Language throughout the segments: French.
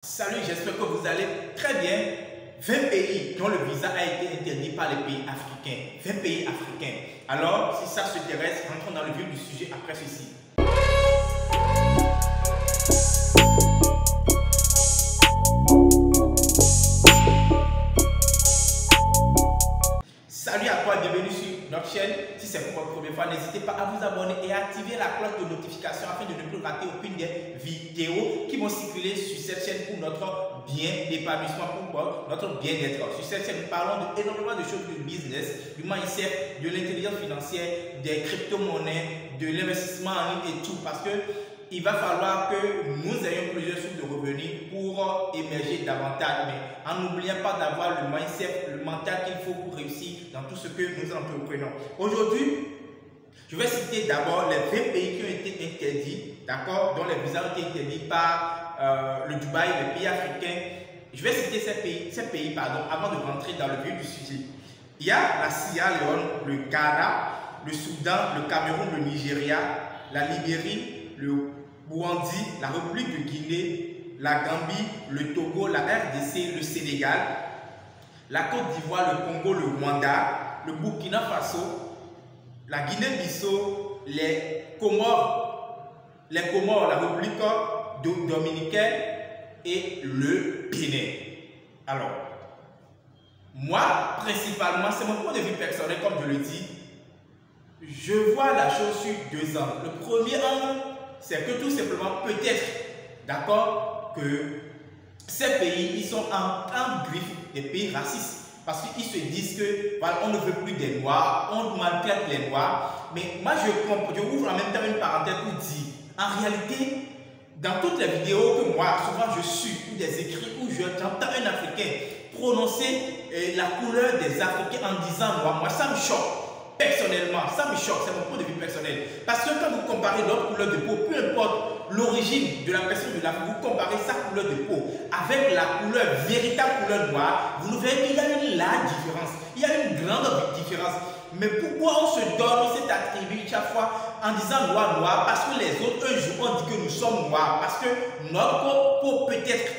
Salut, j'espère que vous allez très bien. 20 pays dont le visa a été interdit par les pays africains. 20 pays africains. Alors, si ça s'intéresse, rentrons dans le vif du sujet après ceci. Salut à toi, bienvenue sur notre chaîne. Si c'est pour votre première fois, n'hésitez pas à vous abonner et à activer la cloche de notification afin de ne plus rater aucune des vidéos qui vont circuler sur cette chaîne pour notre bien d'épanouissement, pour notre bien-être. Sur cette chaîne, nous parlons énormément de choses du business, du mindset, de l'intelligence financière, des crypto-monnaies, de l'investissement en ligne et tout. Parce que il va falloir que nous ayons plusieurs sources de revenus pour émerger davantage, mais en n'oubliant pas d'avoir le mindset, le mental qu'il faut pour réussir dans tout ce que nous entreprenons. Aujourd'hui, je vais citer d'abord les 20 pays qui ont été interdits, d'accord, dont les visas ont été interdits par le Dubaï, les pays africains. Je vais citer ces pays avant de rentrer dans le vif du sujet. Il y a la Sierra Leone, le Ghana, le Soudan, le Cameroun, le Nigeria, la Libérie, le Burundi, la République de Guinée, la Gambie, le Togo, la RDC, le Sénégal, la Côte d'Ivoire, le Congo, le Rwanda, le Burkina Faso, la Guinée-Bissau, les Comores, la République dominicaine et le Bénin. Alors, moi, principalement, c'est mon point de vue personnel, comme je le dis, je vois la chose sur deux angles. Le premier angle, c'est que tout simplement, peut-être, d'accord, que ces pays, ils sont en griffe des pays racistes. Parce qu'ils se disent que, voilà, on ne veut plus des Noirs, on maltraite les Noirs. Mais moi, je ouvre en même temps une parenthèse pour dire, en réalité, dans toutes les vidéos que moi, souvent je suis, ou des écrits, où j'entends un Africain prononcer la couleur des Africains en disant Noir, moi, ça me choque. Personnellement, ça me choque, c'est mon point de vue personnel. Parce que quand vous comparez leur couleur de peau, peu importe l'origine de la personne de l'Afrique, vous comparez sa couleur de peau avec la couleur, véritable couleur noire, vous verrez qu'il y a une large différence. Il y a une grande différence. Mais pourquoi on se donne cet attribut chaque fois en disant noir, noir? Parce que les autres, un jour, on dit que nous sommes noirs. Parce que notre peau peut-être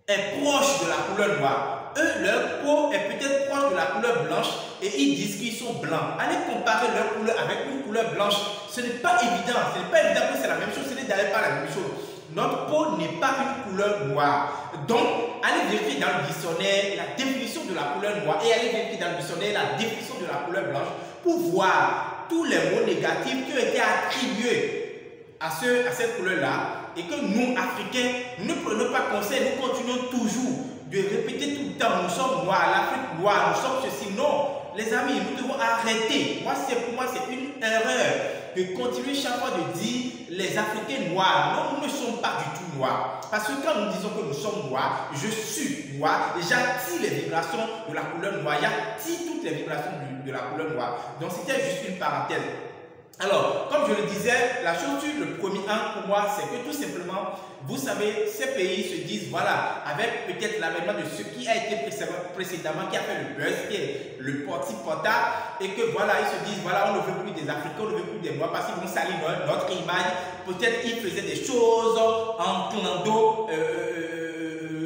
est proche de la couleur noire. Eux, leur peau est peut-être proche de la couleur blanche et ils disent qu'ils sont blancs. Allez comparer leur couleur avec une couleur blanche, ce n'est pas évident. Ce n'est pas évident que c'est la même chose, ce n'est d'ailleurs pas la même chose. Notre peau n'est pas une couleur noire. Donc, allez vérifier dans le dictionnaire la définition de la couleur noire et allez vérifier dans le dictionnaire la définition de la couleur blanche pour voir tous les mots négatifs qui ont été attribués à cette couleur-là et que nous, Africains, nous ne prenons pas conseil, nous continuons toujours de répéter tout le temps, nous sommes noirs, l'Afrique noire, nous sommes ceci. Non, les amis, nous devons arrêter. Pour moi, c'est une erreur de continuer chaque fois de dire les Africains noirs. Non, nous ne sommes pas du tout noirs. Parce que quand nous disons que nous sommes noirs, je suis noir et j'attire les vibrations de la couleur noire. J'attire toutes les vibrations de la couleur noire. Donc, c'était juste une parenthèse. Alors, comme je le disais, la chose sur le premier angle pour moi, c'est que tout simplement, vous savez, ces pays se disent, voilà, avec peut-être l'avènement de ce qui a été précédemment, qui a fait le buzz, qui est le porti-porta, et que voilà, ils se disent, voilà, on ne veut plus des Africains, on ne veut plus des Noirs, parce qu'ils vont salir notre image. Peut-être qu'ils faisaient des choses en clando,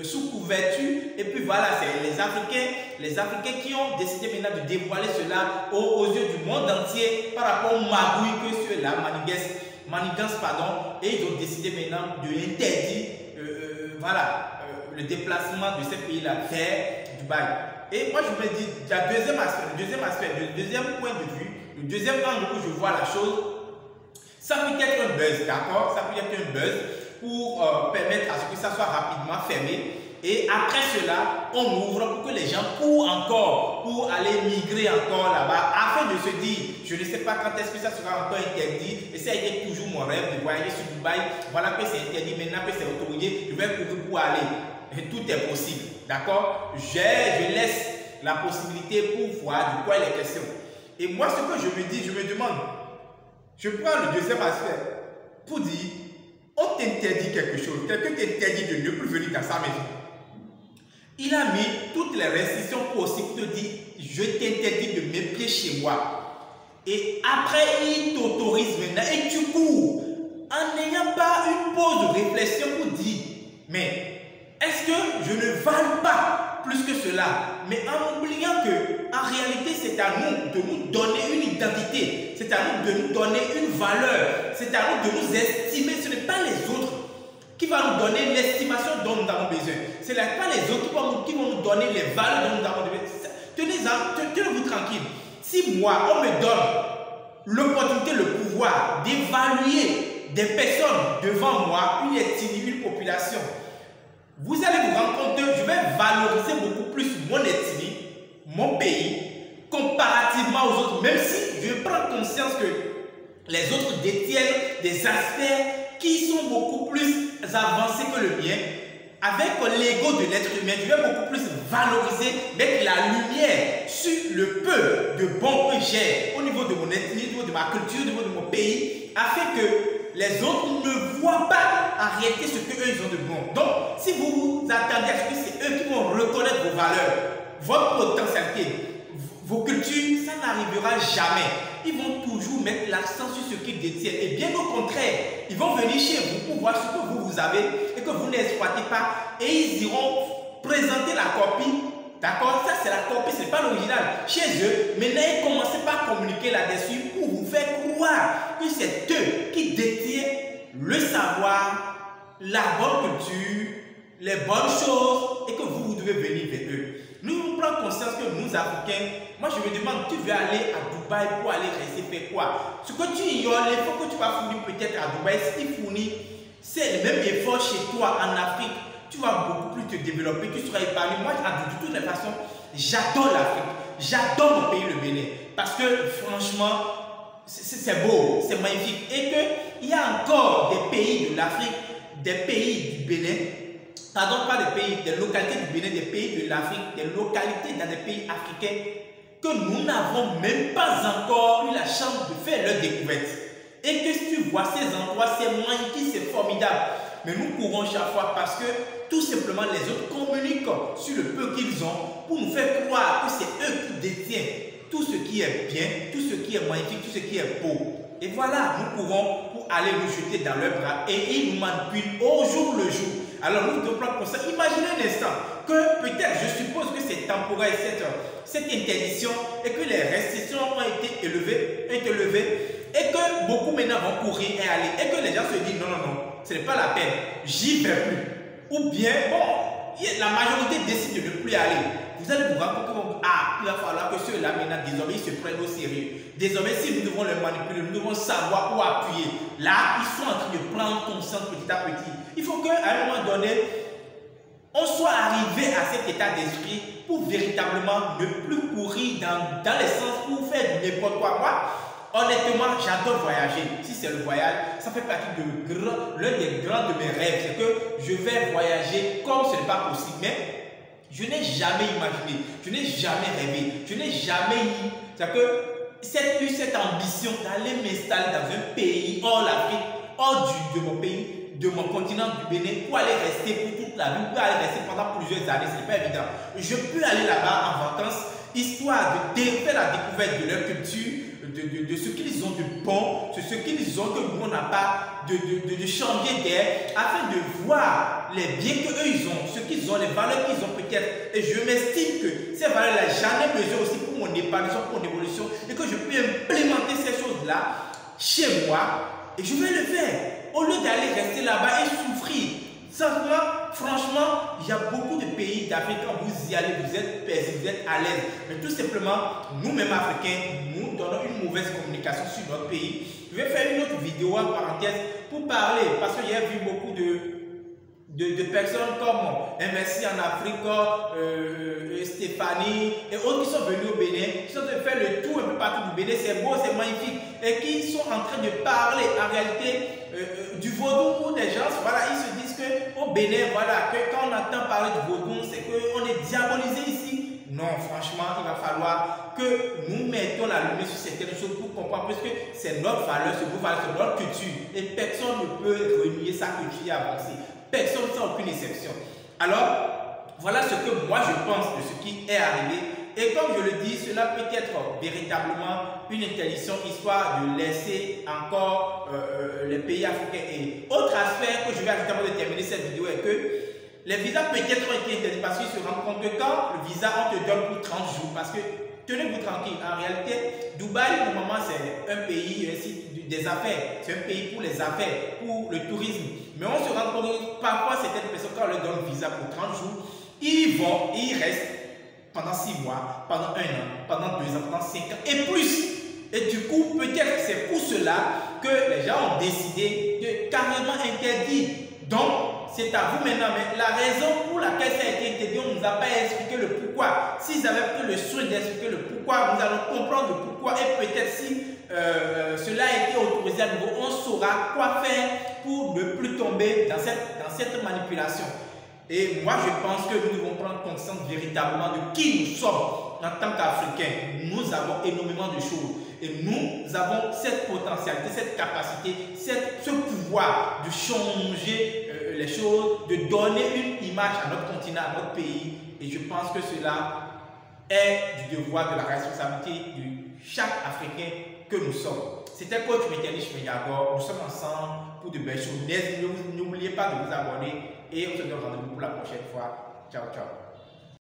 sous couverture, et puis voilà, c'est les Africains qui ont décidé maintenant de dévoiler cela aux yeux du monde entier par rapport aux magouilles que sur la manigance, et ils ont décidé maintenant de interdire le déplacement de ces pays-là vers Dubaï. Et moi je me dis, il y a le deuxième point de vue, le deuxième angle où je vois la chose, ça peut être un buzz, d'accord? Ça peut être un buzz pour permettre à ce que ça soit rapidement fermé. Et après cela, on ouvre pour que les gens courent encore, pour aller migrer encore là-bas, afin de se dire, je ne sais pas quand est-ce que ça sera encore interdit. Et ça a été toujours mon rêve de voyager sur Dubaï. Voilà que c'est interdit, maintenant que c'est autorisé, je vais courir pour aller. Et tout est possible, d'accord? Je laisse la possibilité pour voir de quoi il est question. Et moi, ce que je me dis, je me demande, je prends le deuxième aspect pour dire, on t'interdit quelque chose, quelqu'un t'interdit de ne plus venir dans sa maison. Il a mis toutes les restrictions possibles pour te dire, je t'interdis de me pieds chez moi. Et après, il t'autorise maintenant et tu cours en n'ayant pas une pause de réflexion pour dire, mais est-ce que je ne vale pas plus que cela? Mais en oubliant que, en réalité, c'est à nous de nous donner une identité, c'est à nous de nous donner une valeur, c'est à nous de nous estimer. Ce n'est pas les autres qui vont nous donner l'estimation dont nous avons besoin. Ce n'est pas les autres qui vont nous donner les valeurs dont nous avons besoin. Tenez-vous tranquille. Si moi, on me donne l'opportunité, le pouvoir d'évaluer des personnes devant moi, une ethnie, une population, vous allez vous rendre compte que je vais valoriser beaucoup plus mon ethnie, mon pays, comparativement aux autres, même si je prends conscience que les autres détiennent des aspects qui sont beaucoup plus avancés que le mien. Avec l'ego de l'être humain, je vais beaucoup plus valoriser, mettre la lumière sur le peu de bon que j'ai au niveau de mon ethnie, au niveau de ma culture, au niveau de mon pays, afin que les autres ne voient pas en réalité ce qu'eux ils ont de bon. Donc, si vous vous attendez à ce que c'est eux qui vont reconnaître vos valeurs, votre potentialité, vos cultures, ça n'arrivera jamais. Ils vont toujours mettre l'accent sur ce qu'ils détiennent. Et bien au contraire, ils vont venir chez vous pour voir ce que vous avez et que vous n'exploitez pas. Et ils iront présenter la copie. D'accord? Ça, c'est la copie, ce n'est pas l'original. Chez eux, maintenant, ils commencez par communiquer là-dessus pour vous faire croire que c'est eux qui détiennent le savoir, la bonne culture, les bonnes choses et que vous devez venir vers eux. Nous prenons conscience que nous, Africains, moi je me demande, tu veux aller à Dubaï pour aller rester faire quoi? Ce que tu ignores, l'effort que tu vas fournir peut-être à Dubaï, si tu fournis, c'est le même effort chez toi en Afrique, tu vas beaucoup plus te développer, tu seras épargné. Moi, de toutes les façons, j'adore l'Afrique, j'adore mon pays, le Bénin, parce que franchement, c'est beau, c'est magnifique. Et qu'il y a encore des pays de l'Afrique, des pays du Bénin, pardon, pas des pays, des localités du Bénin, des pays de l'Afrique, des localités dans des pays africains que nous n'avons même pas encore eu la chance de faire leur découverte. Et que si tu vois ces endroits, c'est magnifique, c'est formidable. Mais nous courons chaque fois parce que tout simplement les autres communiquent sur le peu qu'ils ont pour nous faire croire que c'est eux qui détiennent tout ce qui est bien, tout ce qui est magnifique, tout ce qui est beau. Et voilà, nous courons pour aller nous jeter dans leurs bras et ils nous manipulent au jour le jour. Alors nous devons prendre conscience. Imaginez un instant que peut-être, je suppose que c'est temporaire cette interdiction et que les restrictions ont été levées et que beaucoup maintenant vont courir et aller et que les gens se disent non, non, non, ce n'est pas la peine, j'y vais plus. Ou bien, bon, la majorité décide de ne plus aller. Vous allez vous rendre compte que il va falloir que ceux-là maintenant, désormais, ils se prennent au sérieux. Désormais, si nous devons les manipuler, nous devons savoir où appuyer. Là, ils sont en train de prendre conscience petit à petit. Il faut qu'à un moment donné, on soit arrivé à cet état d'esprit pour véritablement ne plus courir dans les sens pour faire n'importe quoi. Moi, honnêtement, j'adore voyager. Si c'est le voyage, ça fait partie de l'un des grands de mes rêves. C'est que je vais voyager comme ce n'est pas possible. Mais je n'ai jamais imaginé, je n'ai jamais rêvé, je n'ai jamais eu cette ambition d'aller m'installer dans un pays hors l'Afrique, hors de mon pays, de mon continent du Bénin, pour aller rester pour toute la vie, pour aller rester pendant plusieurs années. Ce n'est pas évident. Je peux aller là-bas en vacances, histoire de faire la découverte de leur culture, de ce qu'ils ont de bon, de ce qu'ils ont que nous on n'a pas, de changer d'air, afin de voir les biens qu'eux ils ont, ce qu'ils ont, les valeurs qu'ils ont peut-être. Et je m'estime que ces valeurs-là, j'en ai besoin aussi pour mon épanouissement, pour mon évolution, et que je peux implémenter ces choses-là chez moi, et je vais le faire. Au lieu d'aller rester là-bas et souffrir. Simplement, franchement, il y a beaucoup de pays d'Afrique, quand vous y allez, vous êtes paisible, vous êtes à l'aise. Mais tout simplement, nous-mêmes Africains, nous donnons une mauvaise communication sur notre pays. Je vais faire une autre vidéo en parenthèse pour parler, parce que j'ai vu beaucoup de personnes comme Investir en Afrique, Stéphanie et autres qui sont venus au Bénin, qui sont de faire le tour un peu partout du Bénin, c'est beau, c'est magnifique, et qui sont en train de parler en réalité du vaudou où des gens, voilà, ils se disent qu'au Bénin, voilà, que quand on entend parler du vaudou, c'est qu'on est diabolisé ici. Non, franchement, il va falloir que nous mettons la lumière sur certaines choses pour comprendre, parce que c'est notre valeur, c'est notre culture, et personne ne peut renier sa culture et avancer. Personne sans aucune exception. Alors, voilà ce que moi je pense de ce qui est arrivé. Et comme je le dis, cela peut être véritablement une interdiction, histoire de laisser encore les pays africains. Et autre aspect que je vais ajouter avant de terminer cette vidéo est que les visas peut-être ont été interdits parce qu'ils se rendent compte que quand le visa, on te donne pour 30 jours, parce que tenez-vous tranquille, en réalité, Dubaï, normalement, c'est un pays des affaires, c'est un pays pour les affaires, pour le tourisme. Mais on se rend compte que parfois, certaines personnes, quand on leur donne un visa pour 30 jours, ils vont et ils restent pendant 6 mois, pendant 1 an, pendant 2 ans, pendant 5 ans et plus. Et du coup, peut-être c'est pour cela que les gens ont décidé de carrément interdire. Donc, c'est à vous maintenant. Mais la raison pour laquelle ça a été interdit, on ne nous a pas expliqué le pourquoi. S'ils avaient pris le soin d'expliquer le pourquoi, nous allons comprendre le pourquoi. Et peut-être si cela a été autorisé à nouveau, on saura quoi faire pour ne plus tomber dans cette manipulation. Et moi, je pense que nous devons prendre conscience véritablement de qui nous sommes en tant qu'Africains. Nous avons énormément de choses. Et nous avons cette potentialité, cette capacité, ce pouvoir de changer les choses, de donner une image à notre continent, à notre pays. Et je pense que cela est du devoir, de la responsabilité de chaque Africain que nous sommes. C'était coach Metternich Menyagor. Nous sommes ensemble pour de belles choses. N'oubliez pas de vous abonner et on se donne rendez-vous pour la prochaine fois. Ciao, ciao.